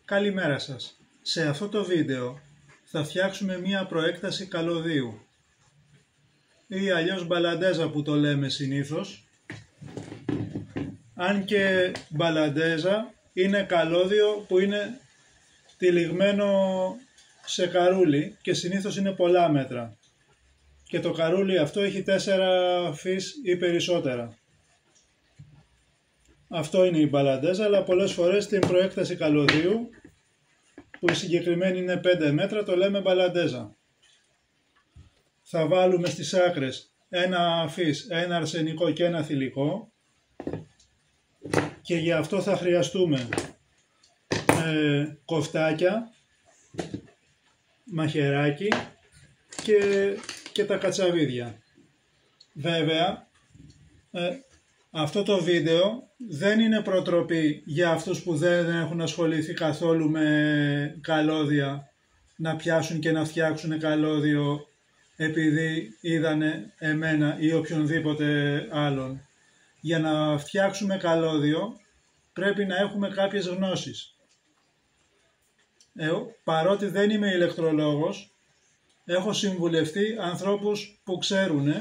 Καλημέρα σας. Σε αυτό το βίντεο θα φτιάξουμε μία προέκταση καλωδίου ή αλλιώς μπαλαντέζα που το λέμε συνήθως. Αν και μπαλαντέζα είναι καλώδιο που είναι τυλιγμένο σε καρούλι και συνήθως είναι πολλά μέτρα. Και το καρούλι αυτό έχει 4 φύς ή περισσότερα. Αυτό είναι η μπαλαντέζα, αλλά πολλές φορές την προέκταση καλωδίου, που η συγκεκριμένη είναι 5 μέτρα, το λέμε μπαλαντέζα. Θα βάλουμε στις άκρες ένα φύς, ένα αρσενικό και ένα θηλυκό, και για αυτό θα χρειαστούμε κοφτάκια, μαχαιράκι και τα κατσαβίδια. Βέβαια, αυτό το βίντεο δεν είναι προτροπή για αυτούς που δεν έχουν ασχοληθεί καθόλου με καλώδια να πιάσουν και να φτιάξουν καλώδιο επειδή είδανε εμένα ή οποιονδήποτε άλλον. Για να φτιάξουμε καλώδιο πρέπει να έχουμε κάποιες γνώσεις. Παρότι δεν είμαι ηλεκτρολόγος, έχω συμβουλευτεί ανθρώπους που ξέρουν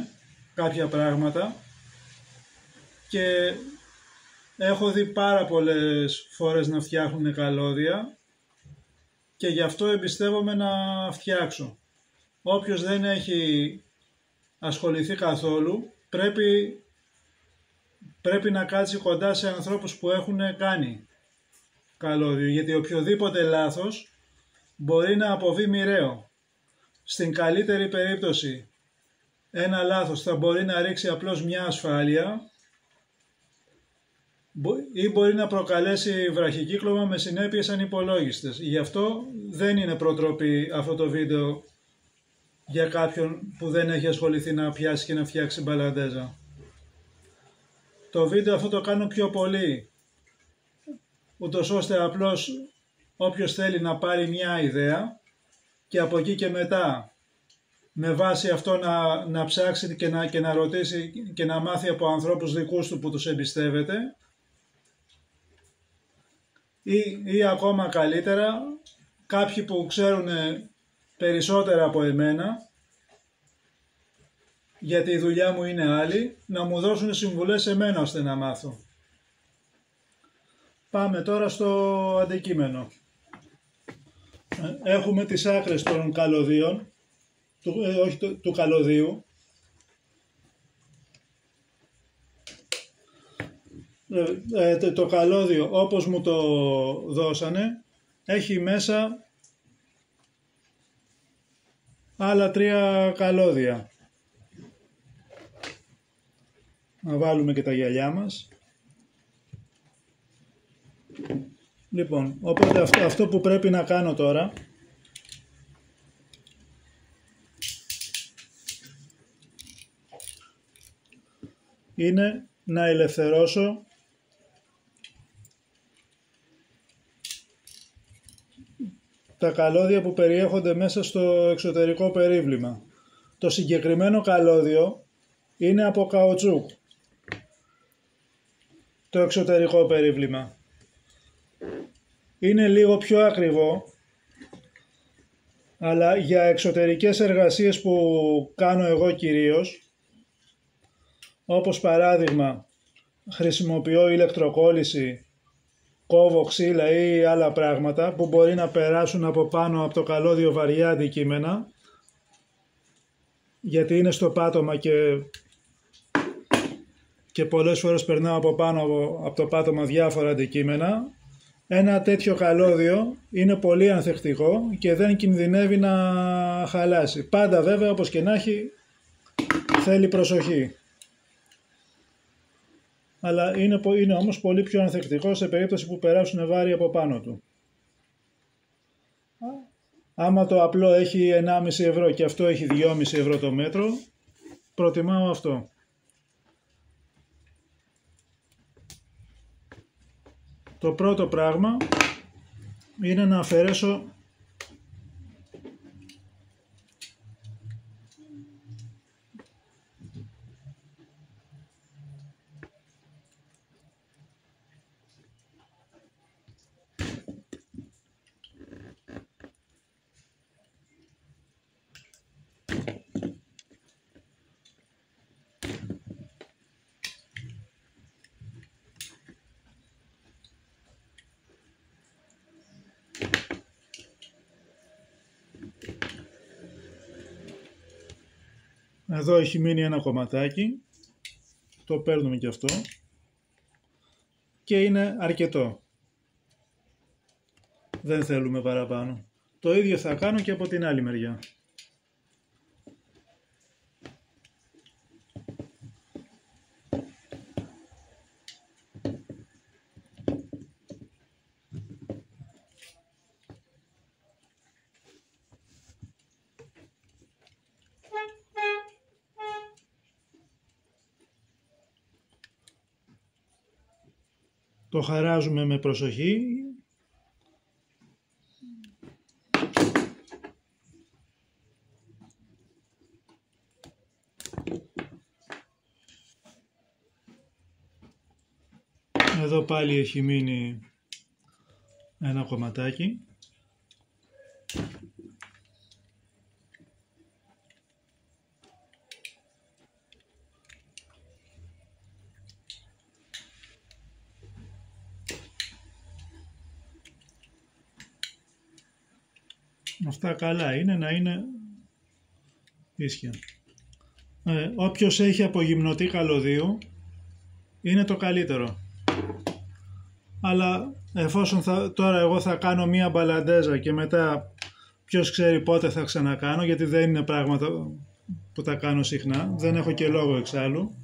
κάποια πράγματα και έχω δει πάρα πολλές φορές να φτιάχνουν καλώδια και γι' αυτό εμπιστεύομαι να φτιάξω. Όποιος δεν έχει ασχοληθεί καθόλου πρέπει να κάτσει κοντά σε ανθρώπους που έχουν κάνει καλώδιο, γιατί οποιοδήποτε λάθος μπορεί να αποβεί μοιραίο. Στην καλύτερη περίπτωση ένα λάθος θα μπορεί να ρίξει απλώς μια ασφάλεια ή μπορεί να προκαλέσει βραχικύκλωμα με συνέπειες ανυπολόγιστες. Γι' αυτό δεν είναι προτροπή αυτό το βίντεο για κάποιον που δεν έχει ασχοληθεί να πιάσει και να φτιάξει μπαλαντέζα. Το βίντεο αυτό το κάνω πιο πολύ, ούτως ώστε απλώς όποιος θέλει να πάρει μια ιδέα και από εκεί και μετά με βάση αυτό να ψάξει και να ρωτήσει και να μάθει από ανθρώπους δικούς του που τους εμπιστεύεται, ή ακόμα καλύτερα κάποιοι που ξέρουν περισσότερα από εμένα, γιατί η δουλειά μου είναι άλλη, να μου δώσουν συμβουλές εμένα ώστε να μάθω. Πάμε τώρα στο αντικείμενο. Έχουμε τις άκρες των καλωδίων, του καλωδίου. Το καλώδιο όπως μου το δώσανε έχει μέσα άλλα 3 καλώδια. Να βάλουμε και τα γυαλιά μας. Λοιπόν, οπότε αυτό που πρέπει να κάνω τώρα είναι να ελευθερώσω τα καλώδια που περιέχονται μέσα στο εξωτερικό περίβλημα. Το συγκεκριμένο καλώδιο είναι από καουτσούκ, το εξωτερικό περίβλημα. Είναι λίγο πιο ακριβό, αλλά για εξωτερικές εργασίες που κάνω εγώ κυρίως, όπως παράδειγμα χρησιμοποιώ ηλεκτροκόλληση, κόβω ξύλα ή άλλα πράγματα που μπορεί να περάσουν από πάνω από το καλώδιο βαριά αντικείμενα, γιατί είναι στο πάτωμα και πολλές φορές περνάω από πάνω από το πάτωμα διάφορα αντικείμενα. Ένα τέτοιο καλώδιο είναι πολύ ανθεκτικό και δεν κινδυνεύει να χαλάσει. Πάντα βέβαια, όπως και να έχει, θέλει προσοχή. Αλλά είναι όμως πολύ πιο ανθεκτικό σε περίπτωση που περάσουν βάρη από πάνω του. Άμα το απλό έχει 1,5 ευρώ και αυτό έχει 2,5 ευρώ το μέτρο, προτιμάω αυτό. Το πρώτο πράγμα είναι να αφαιρέσω Εδώ έχει μείνει ένα κομματάκι, το παίρνουμε και αυτό και είναι αρκετό. Δεν θέλουμε παραπάνω. Το ίδιο θα κάνω και από την άλλη μεριά. Το χαράζουμε με προσοχή. Εδώ πάλι έχει μείνει ένα κομματάκι. Αυτά καλά είναι, να είναι ίσια. Όποιος έχει απογυμνωτή καλωδίου είναι το καλύτερο. Αλλά εφόσον τώρα εγώ θα κάνω μία μπαλαντέζα και μετά ποιος ξέρει πότε θα ξανακάνω, γιατί δεν είναι πράγματα που τα κάνω συχνά, δεν έχω και λόγο εξάλλου.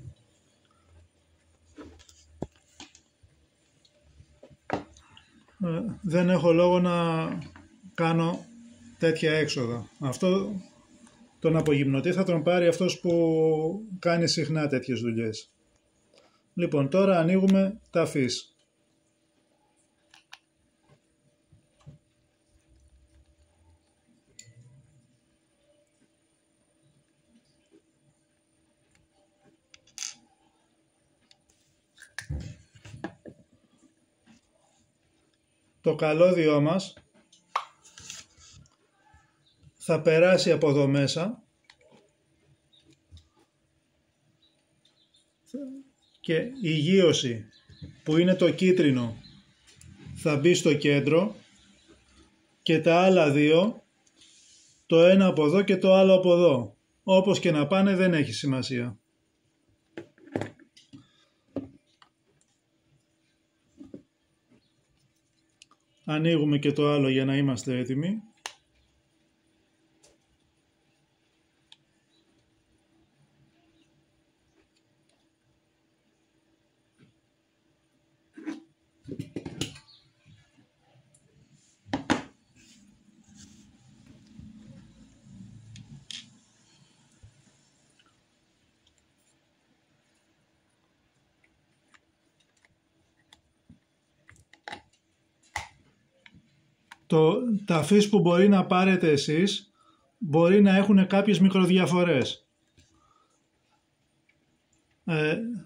Δεν έχω λόγο να κάνω τέτοια έξοδα. Αυτό τον απογυμνωτή θα τον πάρει αυτός που κάνει συχνά τέτοιες δουλειές. Λοιπόν, τώρα ανοίγουμε τα φύς. Το καλώδιό μας θα περάσει από εδώ μέσα και η γείωση που είναι το κίτρινο θα μπει στο κέντρο και τα άλλα δύο, το ένα από εδώ και το άλλο από εδώ. Όπως και να πάνε δεν έχει σημασία. Ανοίγουμε και το άλλο για να είμαστε έτοιμοι. Τα φύς που μπορεί να πάρετε εσείς μπορεί να έχουν κάποιες μικροδιαφορές.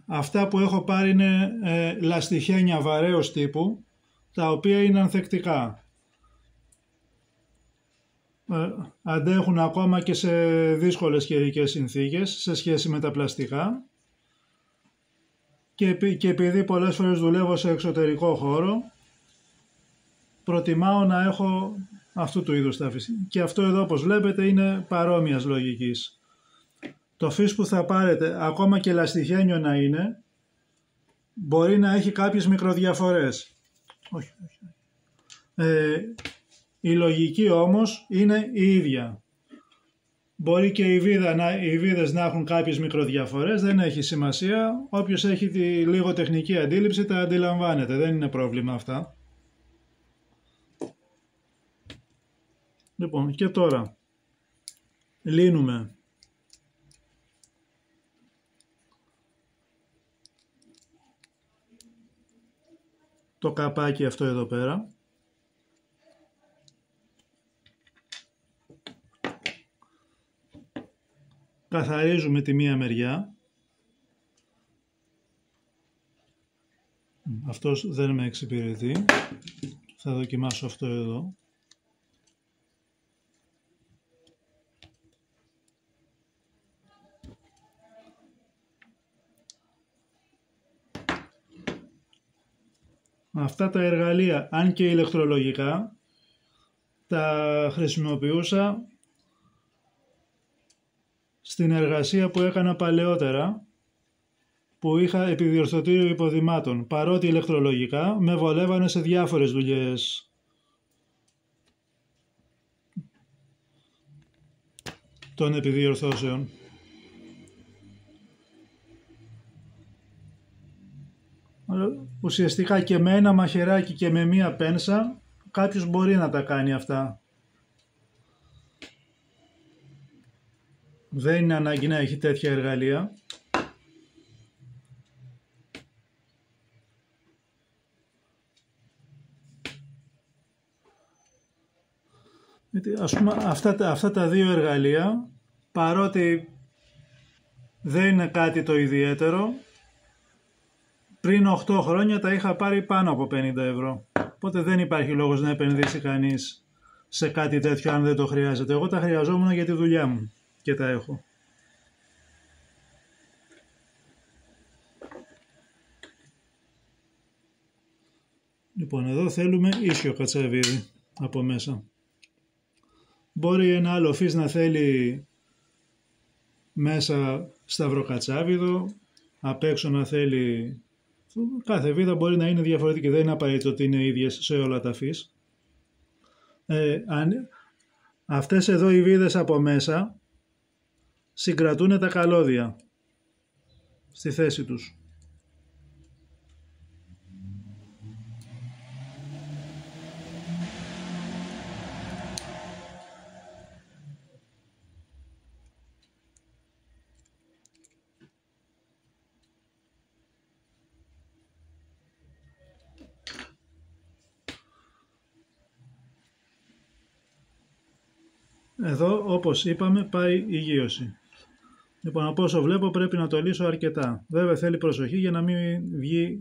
Αυτά που έχω πάρει είναι λαστιχένια βαρέως τύπου, τα οποία είναι ανθεκτικά. Αντέχουν ακόμα και σε δύσκολες καιρικές συνθήκες σε σχέση με τα πλαστικά και επειδή πολλές φορές δουλεύω σε εξωτερικό χώρο, προτιμάω να έχω αυτού του είδους τα φύς. Και αυτό εδώ, όπως βλέπετε, είναι παρόμοιας λογικής. Το φύς που θα πάρετε, ακόμα και λαστιχένιο να είναι, μπορεί να έχει κάποιες μικροδιαφορές. Η λογική όμως είναι η ίδια. Μπορεί και οι βίδες να έχουν κάποιες μικροδιαφορές, δεν έχει σημασία. Όποιος έχει τη λίγο τεχνική αντίληψη τα αντιλαμβάνεται, δεν είναι πρόβλημα αυτά. Λοιπόν, και τώρα λύνουμε το καπάκι αυτό εδώ πέρα. Καθαρίζουμε τη μία μεριά. Αυτός δεν με εξυπηρετεί. Θα δοκιμάσω αυτό εδώ. Αυτά τα εργαλεία, αν και ηλεκτρολογικά, τα χρησιμοποιούσα στην εργασία που έκανα παλαιότερα, που είχα επιδιορθωτήριο υποδημάτων, παρότι ηλεκτρολογικά με βολεύανε σε διάφορες δουλειές των επιδιορθώσεων. Ουσιαστικά και με ένα μαχαιράκι και με μία πένσα κάποιος μπορεί να τα κάνει αυτά. Δεν είναι ανάγκη να έχει τέτοια εργαλεία. Ας πούμε, αυτά τα δύο εργαλεία, παρότι δεν είναι κάτι το ιδιαίτερο, πριν 8 χρόνια τα είχα πάρει πάνω από 50 ευρώ. Οπότε δεν υπάρχει λόγος να επενδύσει κανείς σε κάτι τέτοιο αν δεν το χρειάζεται. Εγώ τα χρειαζόμουν για τη δουλειά μου και τα έχω. Λοιπόν, εδώ θέλουμε ίσιο κατσαβίδι από μέσα. Μπορεί ένα άλλο φύς να θέλει μέσα σταυροκατσάβιδο, απ' έξω να θέλει... Κάθε βίδα μπορεί να είναι διαφορετική, δεν είναι απαραίτητο ότι είναι ίδιες σε όλα τα φύς. Αυτές εδώ οι βίδες από μέσα συγκρατούν τα καλώδια στη θέση τους. Εδώ, όπως είπαμε, πάει η γείωση. Λοιπόν, από όσο βλέπω πρέπει να το λύσω αρκετά. Βέβαια θέλει προσοχή για να μην βγει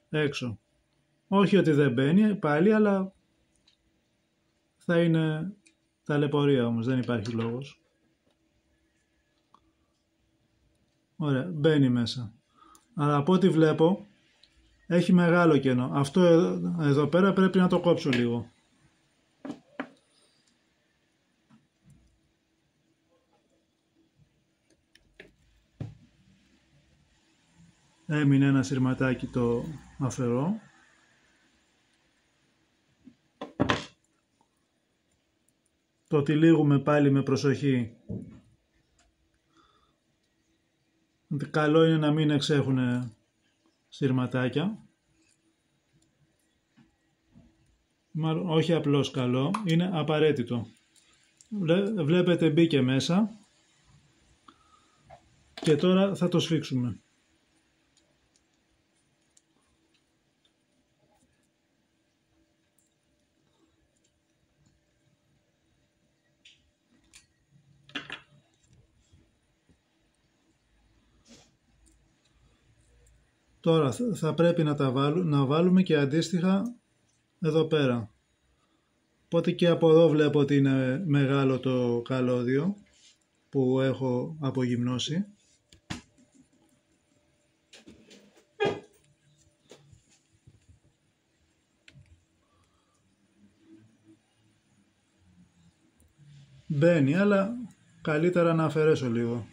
έξω. Όχι ότι δεν μπαίνει πάλι, αλλά θα είναι ταλαιπωρία όμως, δεν υπάρχει λόγος. Ωραία, μπαίνει μέσα. Αλλά από ό,τι βλέπω έχει μεγάλο κενό. Αυτό εδώ πέρα πρέπει να το κόψω λίγο. Έμεινε ένα σειρματάκι το αφαιρώ. Το τυλίγουμε πάλι με προσοχή. Καλό είναι να μην εξέχουν σειρματάκια. Μάλλον όχι απλώς καλό, είναι απαραίτητο. Βλέπετε μπήκε μέσα και τώρα θα το σφίξουμε. Τώρα θα πρέπει να βάλουμε και αντίστοιχα εδώ πέρα. Οπότε και από εδώ βλέπω ότι είναι μεγάλο το καλώδιο που έχω απογυμνώσει. Μπαίνει, αλλά καλύτερα να αφαιρέσω λίγο.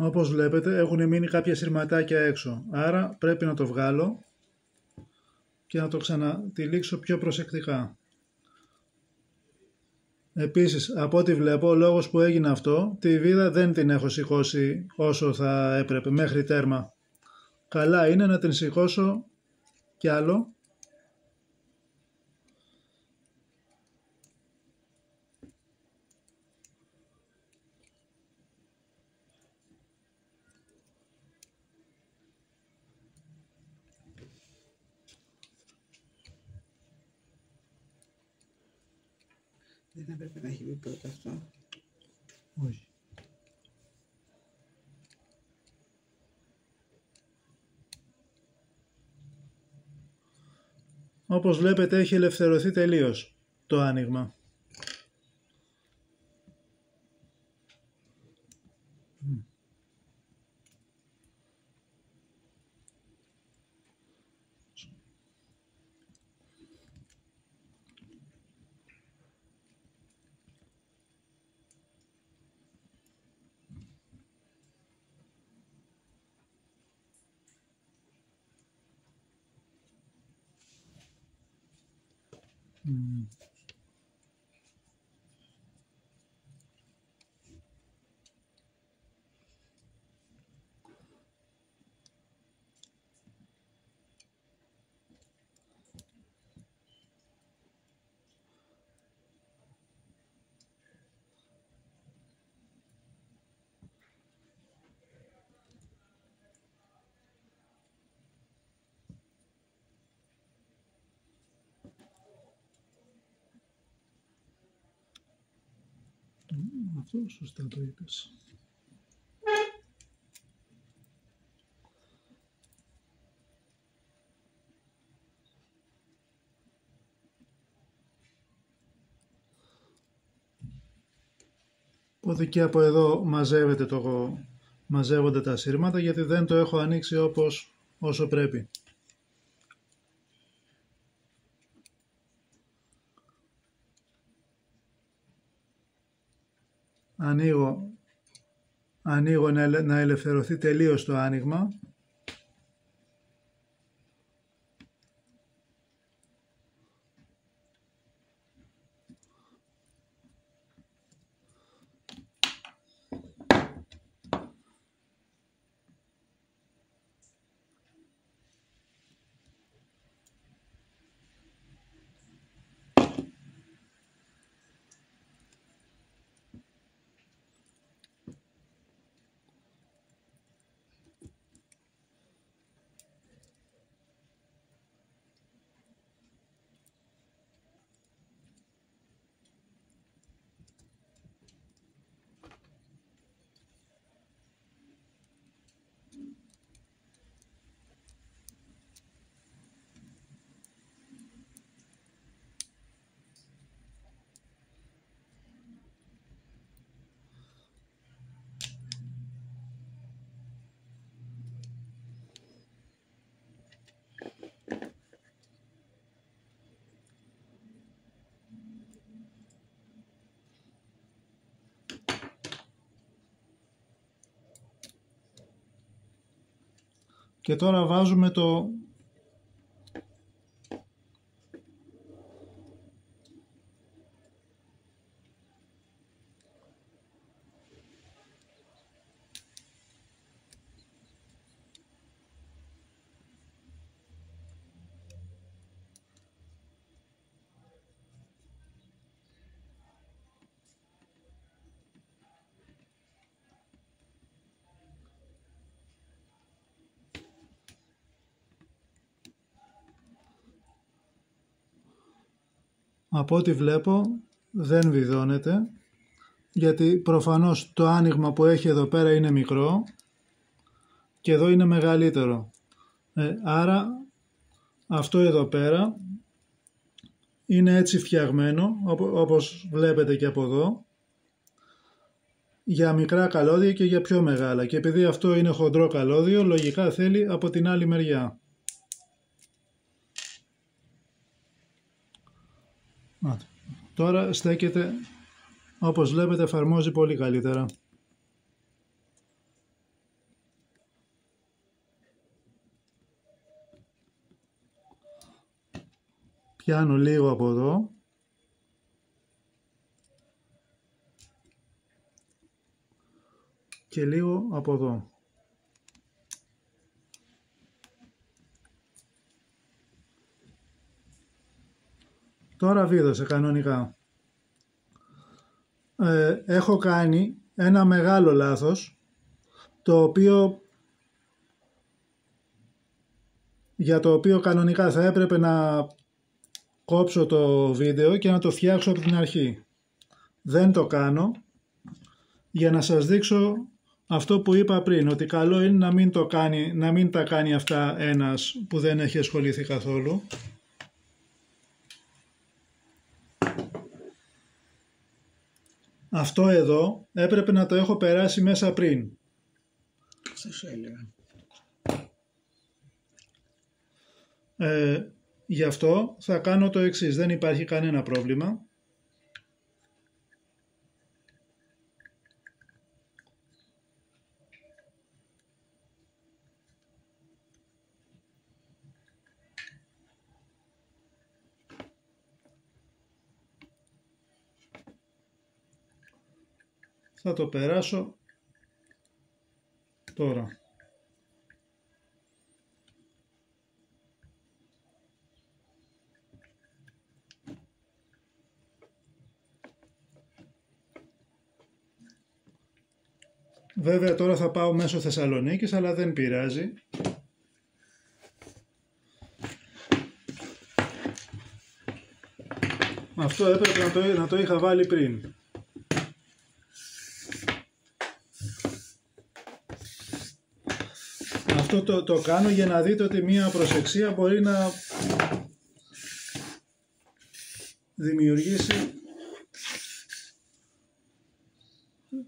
Όπως βλέπετε έχουν μείνει κάποια σειρματάκια έξω, άρα πρέπει να το βγάλω και να το ξανατυλίξω πιο προσεκτικά. Επίσης, από ό,τι βλέπω, ο λόγος που έγινε αυτό, τη βίδα δεν την έχω σηκώσει όσο θα έπρεπε, μέχρι τέρμα. Καλά είναι να την σηκώσω κι άλλο. Δεν έπρεπε να έχει πει πρώτα αυτό. Όχι. Όπως βλέπετε έχει ελευθερωθεί τελείως το άνοιγμα. Αυτό σωστά το είπες. Οπότε και από εδώ μαζεύονται τα σύρματα, γιατί δεν το έχω ανοίξει όσο πρέπει. Ανοίγω να ελευθερωθεί τελείως το άνοιγμα. Και τώρα βάζουμε το από ό,τι βλέπω δεν βιδώνεται, γιατί προφανώς το άνοιγμα που έχει εδώ πέρα είναι μικρό και εδώ είναι μεγαλύτερο. Άρα αυτό εδώ πέρα είναι έτσι φτιαγμένο, όπως βλέπετε και από εδώ, για μικρά καλώδια και για πιο μεγάλα, και επειδή αυτό είναι χοντρό καλώδιο, λογικά θέλει από την άλλη μεριά. Τώρα στέκεται, όπως βλέπετε, εφαρμόζει πολύ καλύτερα. Πιάνω λίγο από εδώ και λίγο από εδώ. Τώρα βίδωσε κανονικά. Έχω κάνει ένα μεγάλο λάθος, για το οποίο κανονικά θα έπρεπε να κόψω το βίντεο και να το φτιάξω από την αρχή. δεν το κάνω για να σας δείξω αυτό που είπα πριν, ότι καλό είναι να μην τα κάνει αυτά ένας που δεν έχει ασχοληθεί καθόλου. Αυτό εδώ έπρεπε να το έχω περάσει μέσα πριν. Σας έλεγα. Γι' αυτό θα κάνω το εξής, δεν υπάρχει κανένα πρόβλημα. Θα το περάσω τώρα. Βέβαια τώρα θα πάω μέσω Θεσσαλονίκης, αλλά δεν πειράζει. Αυτό έπρεπε να το είχα βάλει πριν. Αυτό το κάνω για να δείτε ότι μία προσεξία μπορεί να δημιουργήσει,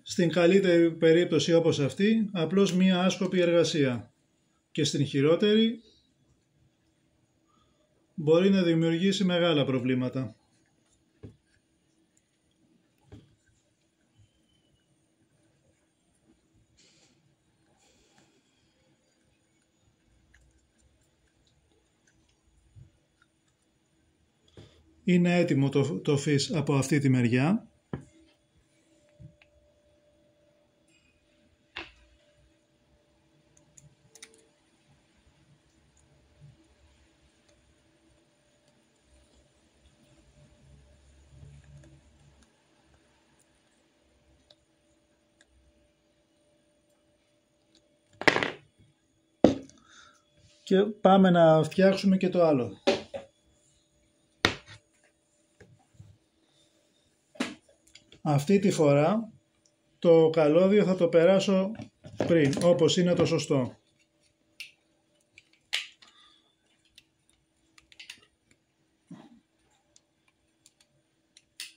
στην καλύτερη περίπτωση όπως αυτή, απλώς μία άσκοπη εργασία, και στην χειρότερη μπορεί να δημιουργήσει μεγάλα προβλήματα. Είναι έτοιμο το φύς από αυτή τη μεριά. Και πάμε να φτιάξουμε και το άλλο. Αυτή τη φορά το καλώδιο θα το περάσω πριν, όπως είναι το σωστό.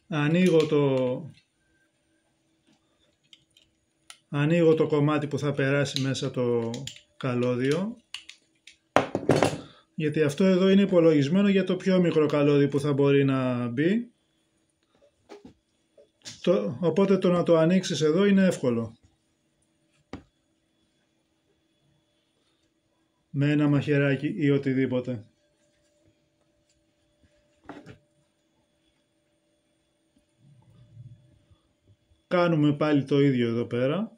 Ανοίγω το κομμάτι που θα περάσει μέσα το καλώδιο, γιατί αυτό εδώ είναι υπολογισμένο για το πιο μικρό καλώδιο που θα μπορεί να μπει. Οπότε το να το ανοίξεις εδώ είναι εύκολο. Με ένα μαχαιράκι ή οτιδήποτε. Κάνουμε πάλι το ίδιο εδώ πέρα.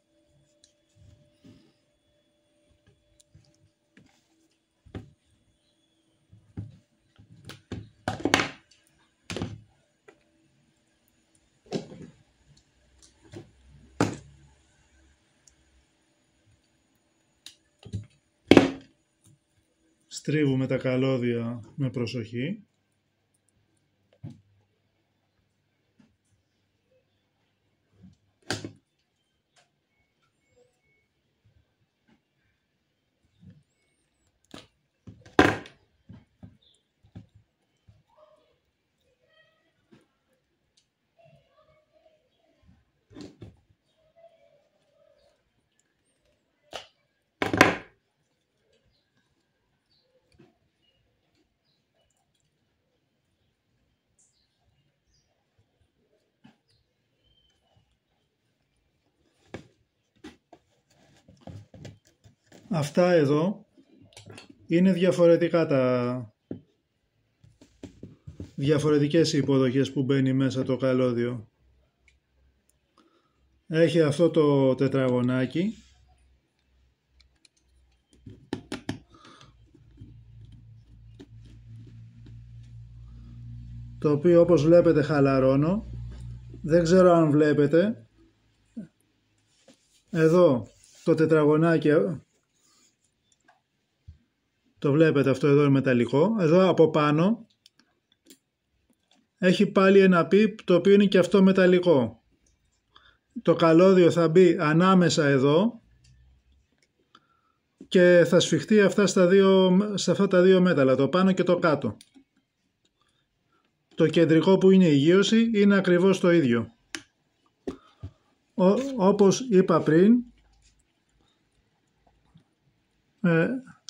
Στρίβουμε τα καλώδια με προσοχή. Αυτά εδώ είναι διαφορετικές οι υποδοχές που μπαίνει μέσα το καλώδιο. Έχει αυτό το τετραγωνάκι, το οποίο όπως βλέπετε χαλαρώνω. Δεν ξέρω αν βλέπετε. Εδώ το τετραγωνάκι, το βλέπετε, αυτό εδώ είναι μεταλλικό. Εδώ από πάνω έχει πάλι ένα πιπ το οποίο είναι και αυτό μεταλλικό. Το καλώδιο θα μπει ανάμεσα εδώ και θα σφιχτεί σε αυτά τα δύο μέταλλα, το πάνω και το κάτω. Το κεντρικό που είναι η γείωση είναι ακριβώς το ίδιο. Όπως είπα πριν,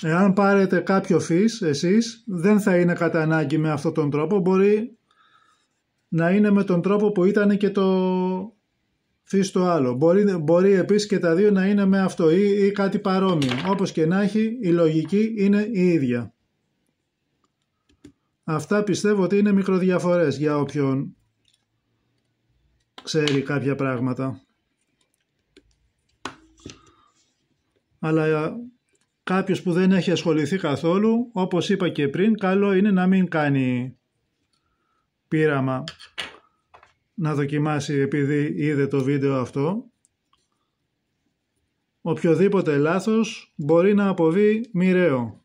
εάν πάρετε κάποιο φύς εσείς, δεν θα είναι κατά ανάγκη με αυτόν τον τρόπο, μπορεί να είναι με τον τρόπο που ήταν και το φύς το άλλο. Μπορεί επίσης και τα δύο να είναι με αυτό ή κάτι παρόμοιο. Όπως και να έχει, η λογική είναι η ίδια. Αυτά πιστεύω ότι είναι μικροδιαφορές για όποιον ξέρει κάποια πράγματα. Αλλά κάποιος που δεν έχει ασχοληθεί καθόλου, όπως είπα και πριν, καλό είναι να μην κάνει πείραμα να δοκιμάσει επειδή είδε το βίντεο αυτό. Οποιοδήποτε λάθος μπορεί να αποβεί μοιραίο.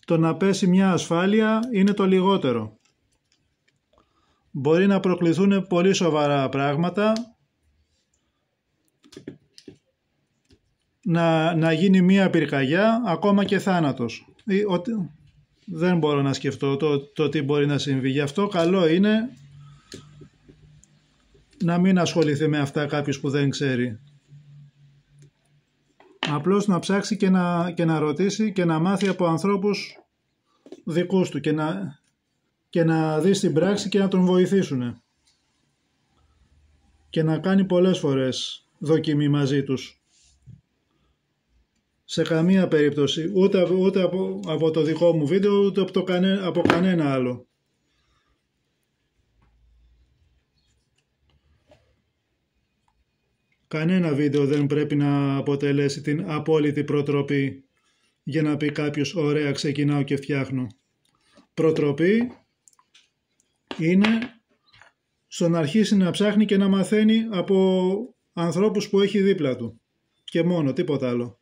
Το να πέσει μια ασφάλεια είναι το λιγότερο. Μπορεί να προκληθούν πολύ σοβαρά πράγματα, να γίνει μια πυρκαγιά, ακόμα και θάνατος. Δεν μπορώ να σκεφτώ το τι μπορεί να συμβεί. Γι' αυτό καλό είναι να μην ασχοληθεί με αυτά κάποιος που δεν ξέρει. Απλώς να ψάξει και να ρωτήσει και να μάθει από ανθρώπους δικούς του και να δει στην πράξη και να τον βοηθήσουν. Και να κάνει πολλές φορές δοκιμή μαζί τους. Σε καμία περίπτωση, ούτε από το δικό μου βίντεο, ούτε από κανένα άλλο. Κανένα βίντεο δεν πρέπει να αποτελέσει την απόλυτη προτροπή για να πει κάποιος ωραία ξεκινάω και φτιάχνω. Προτροπή είναι στο να αρχίσει να ψάχνει και να μαθαίνει από ανθρώπους που έχει δίπλα του. Και μόνο, τίποτα άλλο.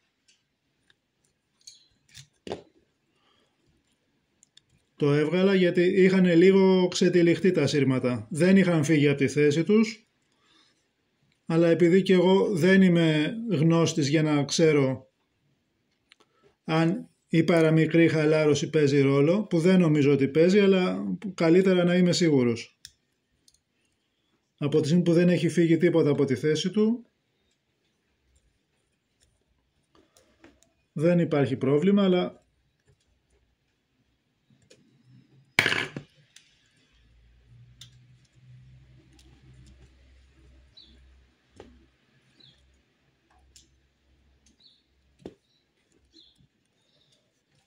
Το έβγαλα γιατί είχαν λίγο ξετυλιχτεί τα σύρματα. Δεν είχαν φύγει από τη θέση τους, αλλά επειδή και εγώ δεν είμαι γνώστης για να ξέρω αν η παραμικρή χαλάρωση παίζει ρόλο, που δεν νομίζω ότι παίζει, αλλά καλύτερα να είμαι σίγουρος. Από τη στιγμή που δεν έχει φύγει τίποτα από τη θέση του, δεν υπάρχει πρόβλημα, αλλά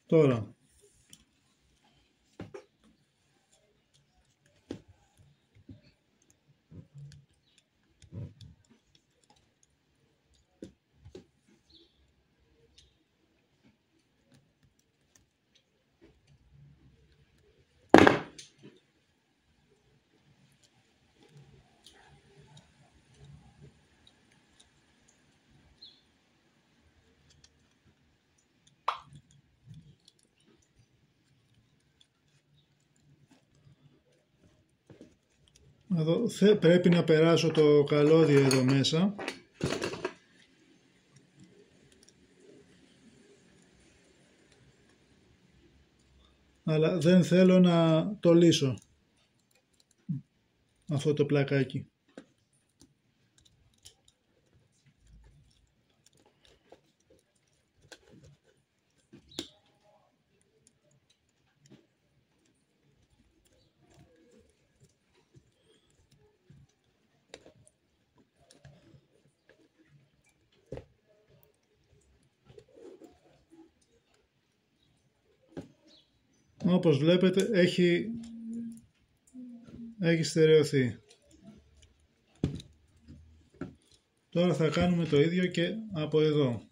τώρα εδώ πρέπει να περάσω το καλώδιο εδώ μέσα. Αλλά δεν θέλω να το λύσω αυτό το πλακάκι. Όπως βλέπετε έχει στερεωθεί. Τώρα θα κάνουμε το ίδιο και από εδώ.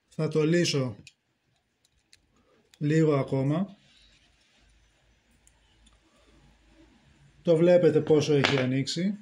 Θα το λύσω λίγο ακόμα. Το βλέπετε πόσο έχει ανοίξει.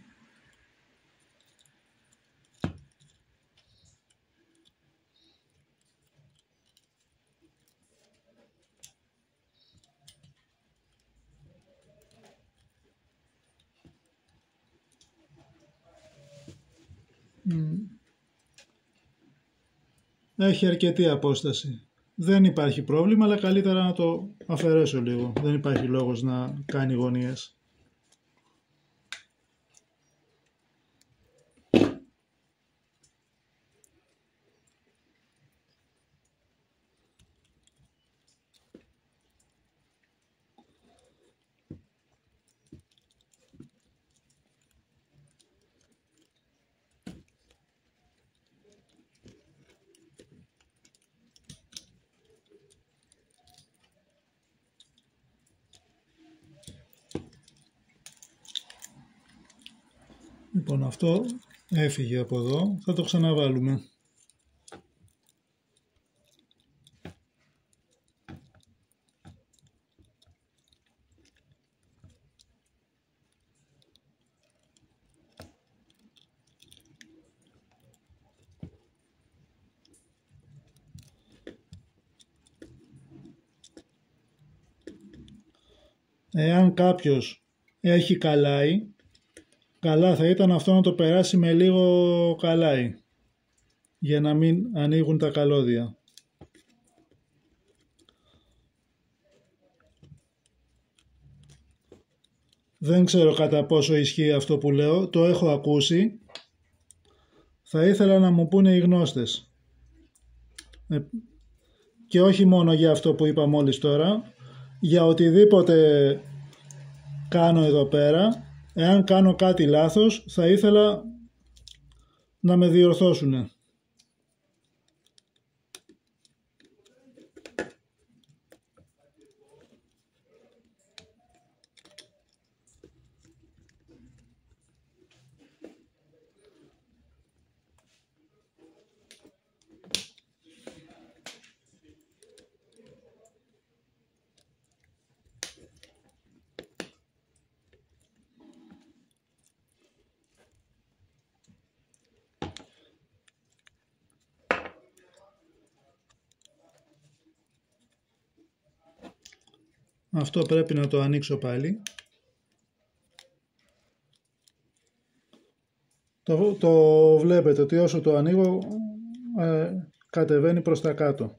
έχει αρκετή απόσταση. Δεν υπάρχει πρόβλημα, αλλά καλύτερα να το αφαιρέσω λίγο. Δεν υπάρχει λόγος να κάνει γωνίες. Λοιπόν, αυτό έφυγε από εδώ, θα το ξαναβάλουμε. Εάν κάποιος έχει καλάι, καλά θα ήταν αυτό να το περάσει με λίγο καλάι, για να μην ανοίγουν τα καλώδια. Δεν ξέρω κατά πόσο ισχύει αυτό που λέω, το έχω ακούσει. Θα ήθελα να μου πούνε οι γνώστες. Και όχι μόνο για αυτό που είπα μόλις τώρα, για οτιδήποτε κάνω εδώ πέρα. Εάν κάνω κάτι λάθος, θα ήθελα να με διορθώσουν. Αυτό πρέπει να το ανοίξω πάλι. Το βλέπετε ότι όσο το ανοίγω κατεβαίνει προς τα κάτω.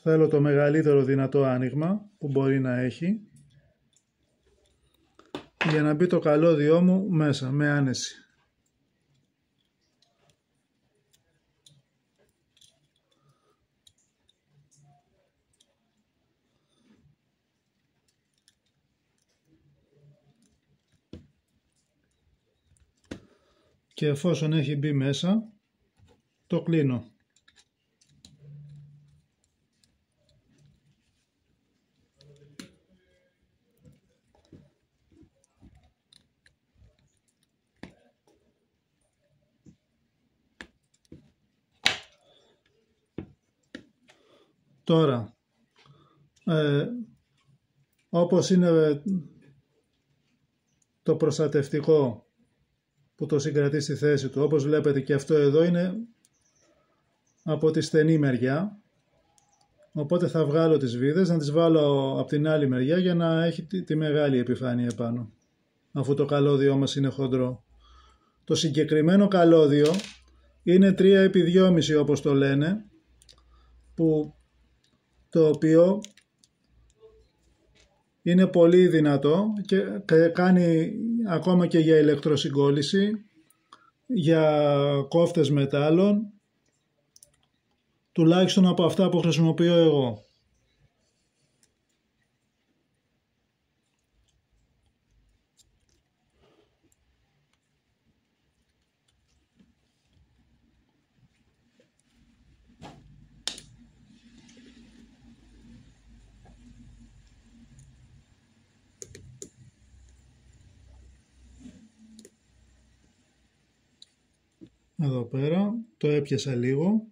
Θέλω το μεγαλύτερο δυνατό άνοιγμα που μπορεί να έχει, για να μπει το καλώδιό μου μέσα με άνεση. Και εφόσον έχει μπει μέσα, το κλείνω. Τώρα, όπως είναι το προστατευτικό που το συγκρατεί στη θέση του, όπως βλέπετε και αυτό εδώ είναι από τη στενή μεριά, οπότε θα βγάλω τις βίδες, να τις βάλω από την άλλη μεριά για να έχει τη μεγάλη επιφάνεια επάνω, αφού το καλώδιό μας είναι χοντρό. Το συγκεκριμένο καλώδιο είναι 3x2,5 όπως το λένε, το οποίο είναι πολύ δυνατό και κάνει ακόμα και για ηλεκτροσυγκόλληση, για κόφτες μετάλλων, τουλάχιστον από αυτά που χρησιμοποιώ εγώ. Εδώ πέρα το έπιασα λίγο,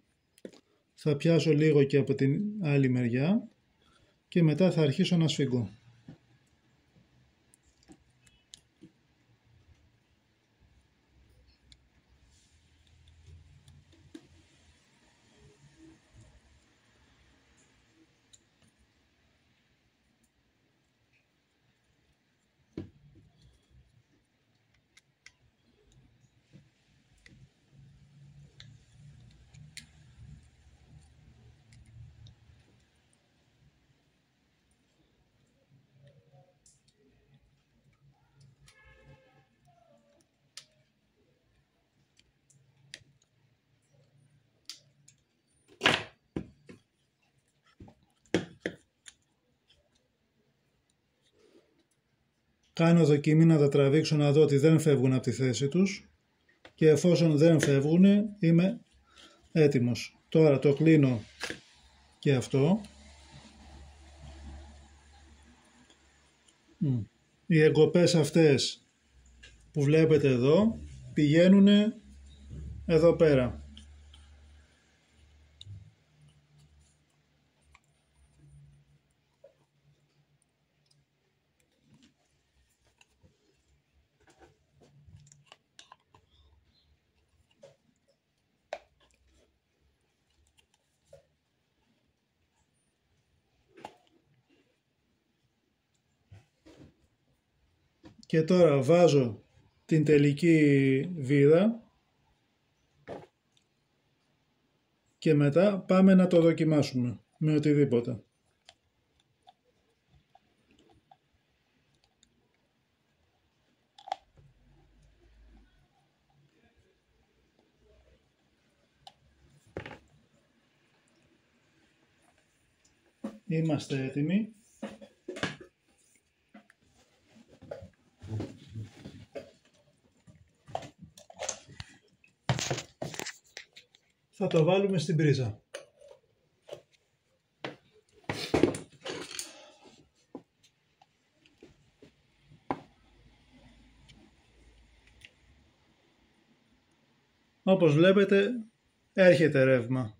θα πιάσω λίγο και από την άλλη μεριά και μετά θα αρχίσω να σφίγγω. κάνω δοκιμή να τα τραβήξω να δω ότι δεν φεύγουν από τη θέση τους και εφόσον δεν φεύγουν είμαι έτοιμος. Τώρα το κλείνω και αυτό. Οι εγκοπές αυτές που βλέπετε εδώ πηγαίνουν εδώ πέρα. Και τώρα βάζω την τελική βίδα και μετά πάμε να το δοκιμάσουμε με οτιδήποτε. Είμαστε έτοιμοι. Θα το βάλουμε στην πρίζα. Όπως βλέπετε έρχεται ρεύμα.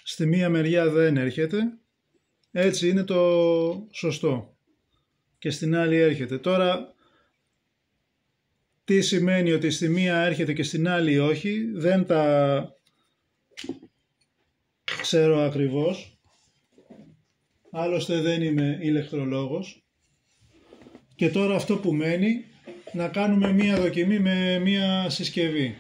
Στη μία μεριά δεν έρχεται. Έτσι είναι το σωστό. Και στην άλλη έρχεται. Τώρα τι σημαίνει ότι στη μία έρχεται και στην άλλη όχι, δεν τα ξέρω ακριβώς. Άλλωστε δεν είμαι ηλεκτρολόγος. Και τώρα αυτό που μένει, να κάνουμε μία δοκιμή με μία συσκευή.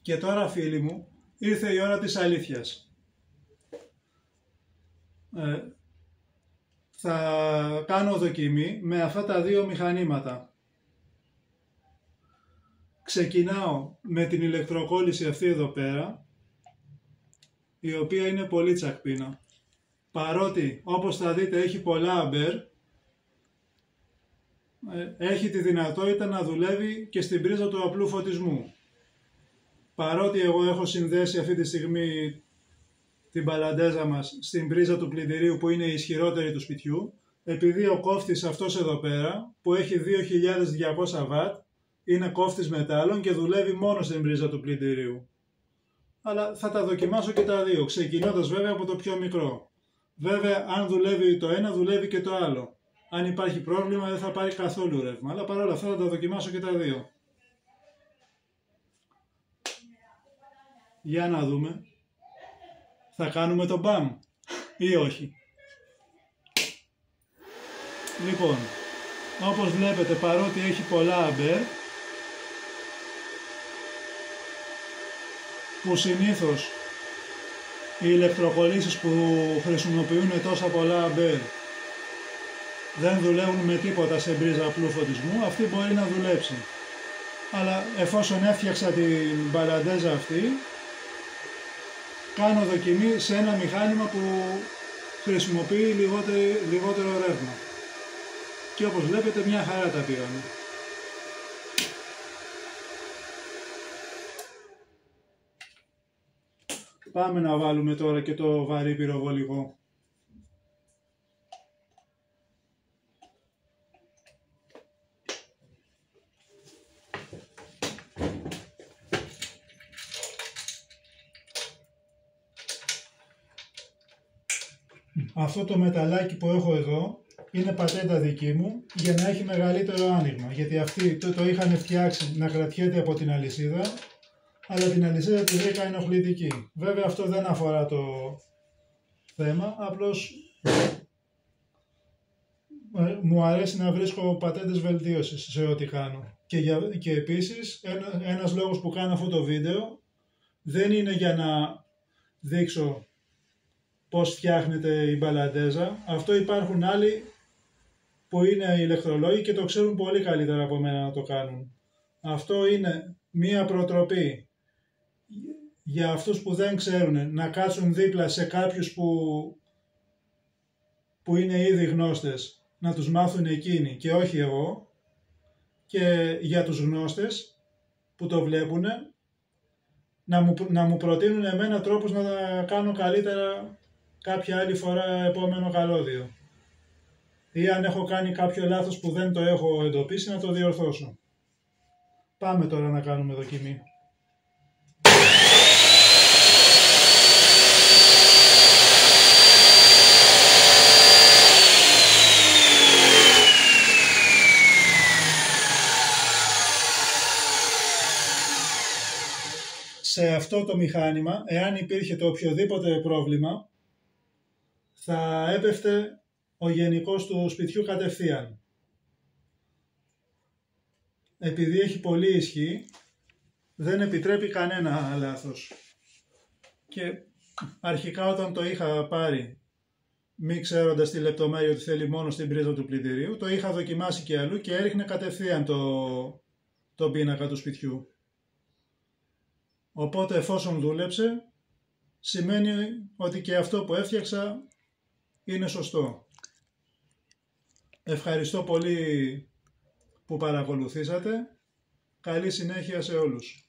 Και τώρα φίλοι μου, ήρθε η ώρα της αλήθειας. Θα κάνω δοκιμή με αυτά τα δύο μηχανήματα. Ξεκινάω με την ηλεκτροκόλληση αυτή εδώ πέρα, η οποία είναι πολύ τσακπίνα. Παρότι όπως θα δείτε έχει πολλά αμπέρ, έχει τη δυνατότητα να δουλεύει και στην πρίζα του απλού φωτισμού. Παρότι εγώ έχω συνδέσει αυτή τη στιγμή την μπαλαντέζα μας στην πρίζα του πλυντηρίου που είναι η ισχυρότερη του σπιτιού, επειδή ο κόφτης αυτός εδώ πέρα που έχει 2200 βατ είναι κόφτης μετάλλων και δουλεύει μόνο στην πρίζα του πλυντηρίου. Αλλά θα τα δοκιμάσω και τα δύο, ξεκινώντας βέβαια από το πιο μικρό. Βέβαια αν δουλεύει το ένα δουλεύει και το άλλο. Αν υπάρχει πρόβλημα δεν θα πάρει καθόλου ρεύμα, αλλά παρόλα αυτά θα τα δοκιμάσω και τα δύο. Για να δούμε. Θα κάνουμε το μπαμ ή όχι. Λοιπόν, όπως βλέπετε παρότι έχει πολλά αμπέρ, που συνήθως οι ηλεκτροκολλήσεις που χρησιμοποιούν τόσα πολλά αμπέρ δεν δουλεύουν με τίποτα σε πρίζα απλού φωτισμού, αυτή μπορεί να δουλέψει. Αλλά εφόσον έφτιαξα την μπαλαντέζα αυτή, κάνω δοκιμή σε ένα μηχάνημα που χρησιμοποιεί λιγότερο ρεύμα. Και όπως βλέπετε μια χαρά τα πήγαμε. Πάμε να βάλουμε τώρα και το βαρύ πυροβολικό. Αυτό το μεταλλάκι που έχω εδώ είναι πατέντα δική μου για να έχει μεγαλύτερο άνοιγμα, γιατί αυτοί το είχαν φτιάξει να κρατιέται από την αλυσίδα, αλλά την αλυσίδα τη βρήκα ενοχλητική. Βέβαια αυτό δεν αφορά το θέμα, απλώς μου αρέσει να βρίσκω πατέντες βελτίωσης σε ό,τι κάνω. Και επίσης ένας λόγος που κάνω αυτό το βίντεο δεν είναι για να δείξω πώς φτιάχνεται η μπαλαντέζα. Αυτό υπάρχουν άλλοι που είναι ηλεκτρολόγοι και το ξέρουν πολύ καλύτερα από μένα να το κάνουν. Αυτό είναι μία προτροπή για αυτούς που δεν ξέρουν να κάτσουν δίπλα σε κάποιους που είναι ήδη γνώστες, να τους μάθουν εκείνοι και όχι εγώ, και για τους γνώστες που το βλέπουν να μου προτείνουν εμένα τρόπους να τα κάνω καλύτερα κάποια άλλη φορά επόμενο καλώδιο, ή αν έχω κάνει κάποιο λάθος που δεν το έχω εντοπίσει να το διορθώσω. Πάμε τώρα να κάνουμε δοκιμή. Σε αυτό το μηχάνημα, εάν υπήρχε το οποιοδήποτε πρόβλημα, θα έπεφτε ο γενικός του σπιτιού κατευθείαν. Επειδή έχει πολύ ισχύ, δεν επιτρέπει κανένα λάθος. Και αρχικά όταν το είχα πάρει, μη ξέροντας τη λεπτομέρεια ότι θέλει μόνο στην πρίζα του πλυντηρίου, το είχα δοκιμάσει και αλλού και έριχνε κατευθείαν το πίνακα του σπιτιού. Οπότε εφόσον δούλεψε, σημαίνει ότι και αυτό που έφτιαξα είναι σωστό. Ευχαριστώ πολύ που παρακολουθήσατε. Καλή συνέχεια σε όλους.